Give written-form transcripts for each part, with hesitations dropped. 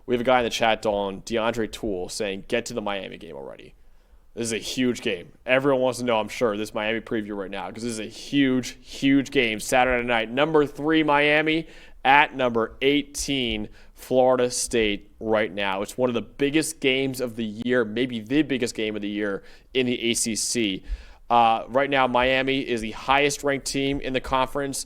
We have a guy in the chat, Dalton, DeAndre Toole, saying, get to the Miami game already. This is a huge game. Everyone wants to know, I'm sure, this Miami preview right now because this is a huge, huge game. Saturday night, number 3 Miami at number 18 Florida State right now. It's one of the biggest games of the year, maybe the biggest game of the year in the ACC. Right now, Miami is the highest-ranked team in the conference.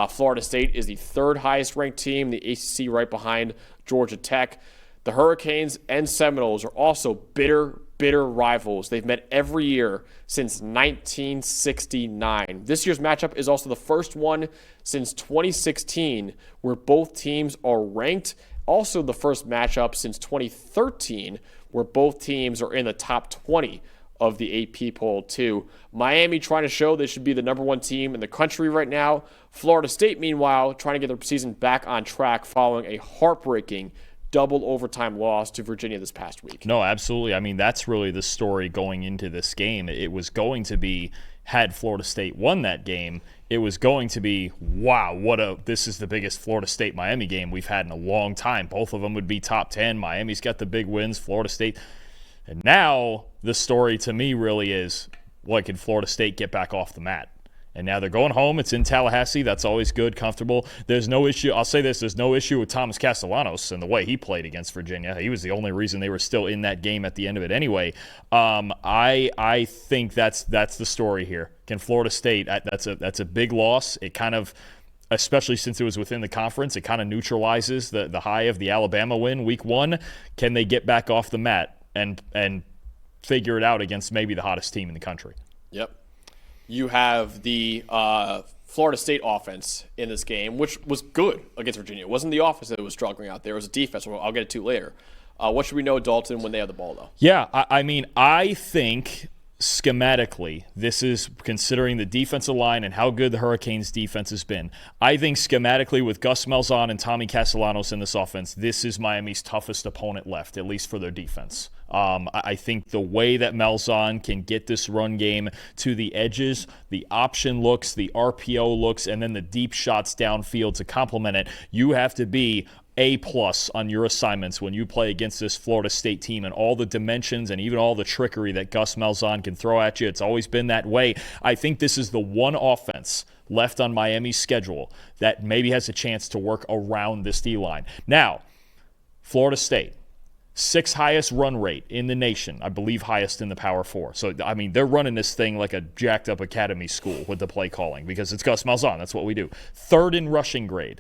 Florida State is the 3rd highest-ranked team, the ACC right behind Georgia Tech. The Hurricanes and Seminoles are also bitter rivals. They've met every year since 1969. This year's matchup is also the first one since 2016 where both teams are ranked. Also the first matchup since 2013 where both teams are in the top 20 of the AP poll too. Miami trying to show they should be the number 1 team in the country right now. Florida State, meanwhile, trying to get their season back on track following a heartbreaking double overtime loss to Virginia this past week. No, absolutely. I mean, that's really the story going into this game. It was going to be, had Florida State won that game, it was going to be, wow, this is the biggest Florida State-Miami game we've had in a long time. Both of them would be top 10. Miami's got the big wins, Florida State. And now the story to me really is, what, can Florida State get back off the mat? And now they're going home. It's in Tallahassee. That's always good, comfortable. There's no issue. I'll say this. There's no issue with Thomas Castellanos and the way he played against Virginia. He was the only reason they were still in that game at the end of it anyway. I think that's the story here. Can Florida State, that's a big loss. It kind of, especially since it was within the conference, it kind of neutralizes the high of the Alabama win week 1. Can they get back off the mat and figure it out against maybe the hottest team in the country? Yep. You have the Florida State offense in this game, which was good against Virginia. It wasn't the offense that was struggling out there. It was the defense. Well, I'll get to later. What should we know, Dalton, when they have the ball, though? Yeah, I mean, I think schematically, this is considering the defensive line and how good the Hurricanes defense has been. I think schematically with Gus Malzahn and Tommy Castellanos in this offense, this is Miami's toughest opponent left, at least for their defense. I think the way that Malzahn can get this run game to the edges, the option looks, the RPO looks, and then the deep shots downfield to complement it, you have to be A+ on your assignments when you play against this Florida State team and all the dimensions and even all the trickery that Gus Malzahn can throw at you. It's always been that way. I think this is the one offense left on Miami's schedule that maybe has a chance to work around this D-line. Now, Florida State, 6th highest run rate in the nation, I believe highest in the Power 4. So, I mean, they're running this thing like a jacked-up academy school with the play calling because it's Gus Malzahn. That's what we do. 3rd in rushing grade,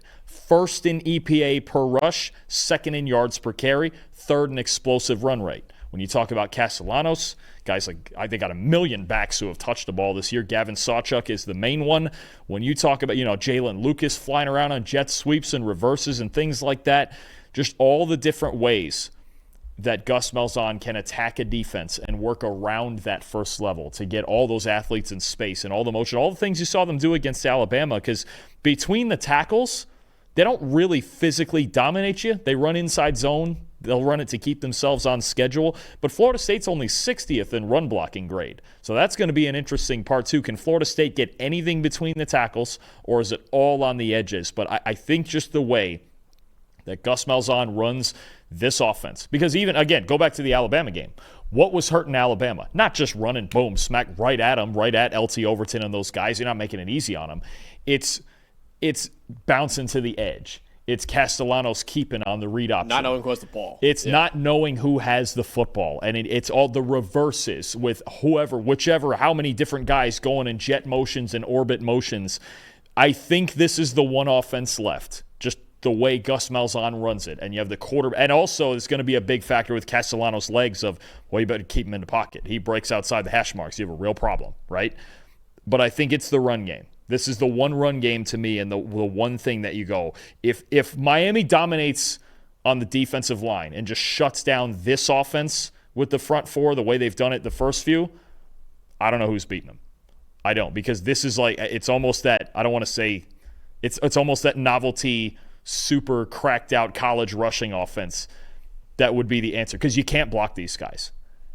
1st in EPA per rush, 2nd in yards per carry, 3rd in explosive run rate. When you talk about Castellanos, guys like, they got a million backs who have touched the ball this year. Gavin Sawchuk is the main one. When you talk about, Jalen Lucas flying around on jet sweeps and reverses and things like that, just all the different ways that Gus Malzahn can attack a defense and work around that first level to get all those athletes in space and all the motion, all the things you saw them do against Alabama, because between the tackles, they don't really physically dominate you. They run inside zone. They'll run it to keep themselves on schedule. But Florida State's only 60th in run blocking grade. So that's going to be an interesting part too. Can Florida State get anything between the tackles, or is it all on the edges? But I think just the way that Gus Malzahn runs this offense. Because even, again, go back to the Alabama game. What was hurting Alabama? Not just running, boom, smack right at them, right at LT Overton and those guys. You're not making it easy on them. It's bouncing to the edge. It's Castellanos keeping on the read option. Not knowing who has the ball. It's not knowing who has the football. And it's all the reverses with whichever, how many different guys going in jet motions and orbit motions. I think this is the one offense left. Just the way Gus Malzahn runs it. And you have the quarter. And also, it's going to be a big factor with Castellanos' legs of, well, you better keep him in the pocket. He breaks outside the hash marks. You have a real problem, right? But I think it's the run game. This is the one run game to me, and the one thing that you go, if Miami dominates on the defensive line and just shuts down this offense with the front four the way they've done it the first few, I don't know who's beating them. I don't, because this is like, it's almost that, I don't want to say, it's almost that novelty, super cracked out college rushing offense that would be the answer, because you can't block these guys.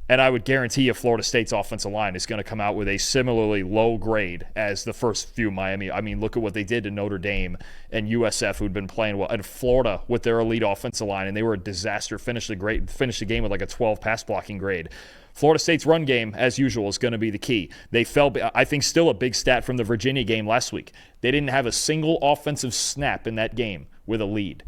And I would guarantee you Florida State's offensive line is going to come out with a similarly low grade as the first few Miami. I mean, look at what they did to Notre Dame and USF, who'd been playing well, and Florida with their elite offensive line, and they were a disaster. Finished the game with like a 12 pass blocking grade. Florida State's run game, as usual, is going to be the key. They fell, I think, still a big stat from the Virginia game last week. They didn't have a single offensive snap in that game with a lead.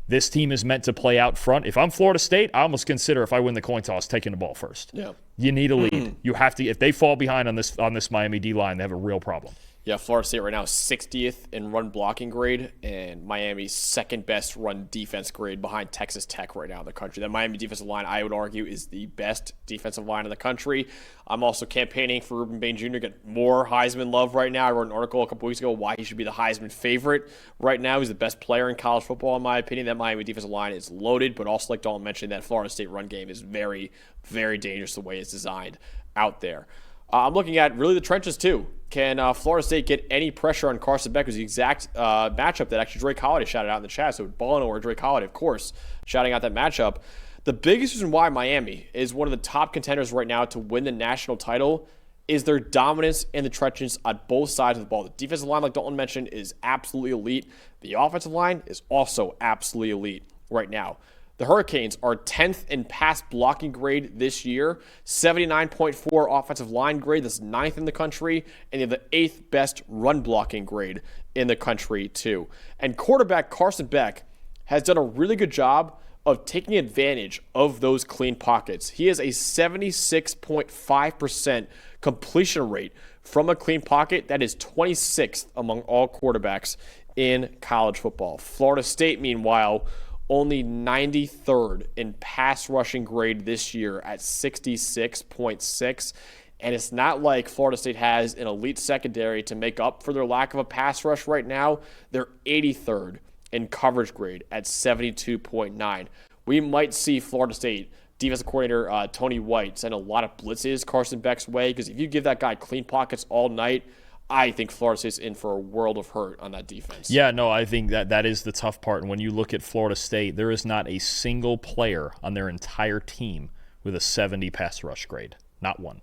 This team is meant to play out front. If I'm Florida State, I almost consider, if I win the coin toss, taking the ball first. Yeah. You need a lead. You have to. If they fall behind on this Miami D line, they have a real problem. Yeah, Florida State right now is 60th in run blocking grade, and Miami's second best run defense grade behind Texas Tech right now in the country. The Miami defensive line, I would argue, is the best defensive line in the country. I'm also campaigning for Ruben Bain Jr. to get more Heisman love right now. I wrote an article a couple weeks ago why he should be the Heisman favorite right now. He's the best player in college football, in my opinion. That Miami defensive line is loaded, but also, like Dalton mentioned, that Florida State run game is very, very dangerous the way it's designed out there. I'm looking at really the trenches too. Can Florida State get any pressure on Carson Beck? It was the exact matchup that actually Drake Holiday shouted out in the chat. So Ballin or Drake Holiday, of course, shouting out that matchup. The biggest reason why Miami is one of the top contenders right now to win the national title is their dominance in the trenches on both sides of the ball. The defensive line, like Dalton mentioned, is absolutely elite. The offensive line is also absolutely elite right now. The Hurricanes are 10th in pass blocking grade this year, 79.4 offensive line grade. That's 9th in the country, and they have the 8th best run blocking grade in the country too. And quarterback Carson Beck has done a really good job of taking advantage of those clean pockets. He has a 76.5% completion rate from a clean pocket. That is 26th among all quarterbacks in college football. Florida State, meanwhile, only 93rd in pass rushing grade this year at 66.6. And it's not like Florida State has an elite secondary to make up for their lack of a pass rush right now. They're 83rd in coverage grade at 72.9. We might see Florida State defensive coordinator Tony White send a lot of blitzes Carson Beck's way, because if you give that guy clean pockets all night, I think Florida State's in for a world of hurt on that defense. Yeah, no, I think that is the tough part. And when you look at Florida State, there is not a single player on their entire team with a 70 pass rush grade. Not one.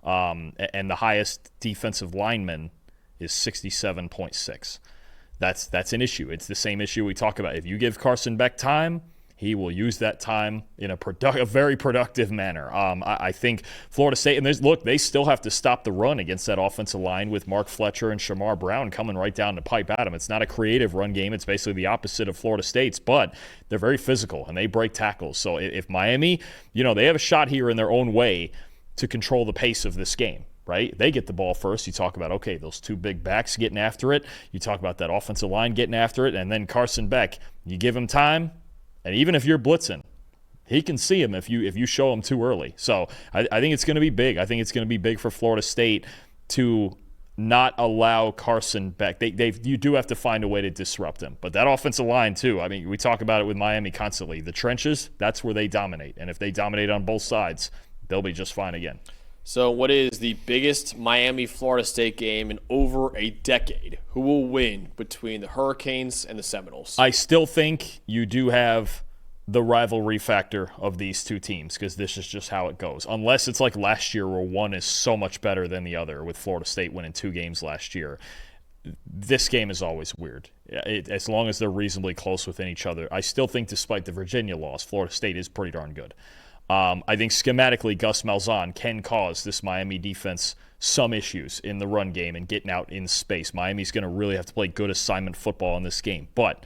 And the highest defensive lineman is 67.6. That's an issue. It's the same issue we talk about. If you give Carson Beck time, he will use that time in a very productive manner. I think Florida State, and they still have to stop the run against that offensive line with Mark Fletcher and Shamar Brown coming right down to pipe at him. It's not a creative run game. It's basically the opposite of Florida State's, but they're very physical, and they break tackles. So if Miami, they have a shot here in their own way to control the pace of this game. Right? They get the ball first. You talk about, okay, those two big backs getting after it. You talk about that offensive line getting after it. And then Carson Beck, you give him time. And even if you're blitzing, he can see him if you show him too early. So I think it's going to be big. I think it's going to be big for Florida State to not allow Carson Beck. You do have to find a way to disrupt him. But that offensive line, too, I mean, we talk about it with Miami constantly. The trenches, that's where they dominate. And if they dominate on both sides, they'll be just fine again. So what is the biggest Miami-Florida State game in over a decade? Who will win between the Hurricanes and the Seminoles? I still think you do have the rivalry factor of these two teams, because this is just how it goes. Unless it's like last year where one is so much better than the other, with Florida State winning 2 games last year. This game is always weird. As long as they're reasonably close within each other. I still think despite the Virginia loss, Florida State is pretty darn good. I think schematically, Gus Malzahn can cause this Miami defense some issues in the run game and getting out in space. Miami's going to really have to play good assignment football in this game. But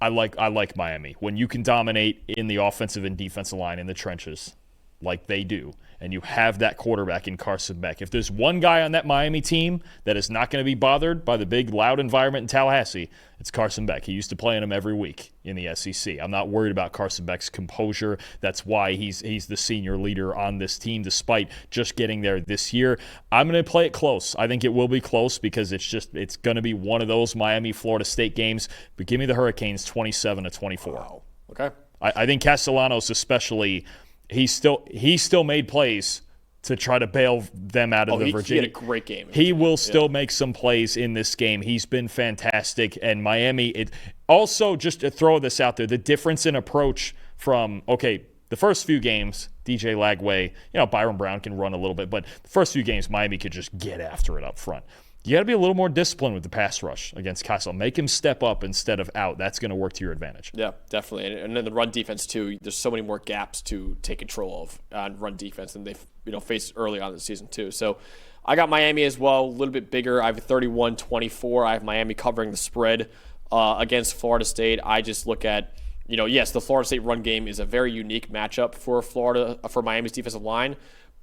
I like Miami. When you can dominate in the offensive and defensive line in the trenches like they do, and you have that quarterback in Carson Beck. If there's one guy on that Miami team that is not going to be bothered by the big, loud environment in Tallahassee, it's Carson Beck. He used to play in them every week in the SEC. I'm not worried about Carson Beck's composure. That's why he's the senior leader on this team, despite just getting there this year. I'm going to play it close. I think it will be close because it's going to be one of those Miami-Florida State games. But give me the Hurricanes 27-24. Wow. Okay. I think Castellanos especially – He still made plays to try to bail them out of the Virginia. He had a great game. He will still make some plays in this game. He's been fantastic. And Miami, also just to throw this out there, the difference in approach from, okay, The first few games, DJ Lagway, Byron Brown can run a little bit, but the first few games, Miami could just get after it up front. You got to be a little more disciplined with the pass rush against Kessel. Make him step up instead of out. That's going to work to your advantage. Yeah, definitely. And then the run defense, too. There's so many more gaps to take control of on run defense than they've faced early on in the season, too. So I got Miami as well, a little bit bigger. I have 31-24. I have Miami covering the spread against Florida State. I just look at, yes, the Florida State run game is a very unique matchup for Miami's defensive line,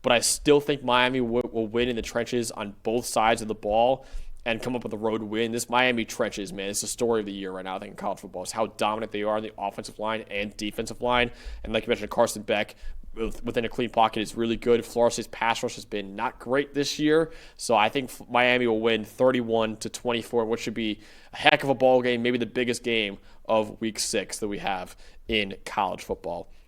but I still think Miami will win in the trenches on both sides of the ball and come up with a road win. This Miami trenches, man, it's the story of the year right now, I think, in college football, is how dominant they are on the offensive line and defensive line. And like you mentioned, Carson Beck within a clean pocket is really good. Florida State's pass rush has been not great this year, so I think Miami will win 31-24, which should be a heck of a ball game, maybe the biggest game of Week 6 that we have in college football.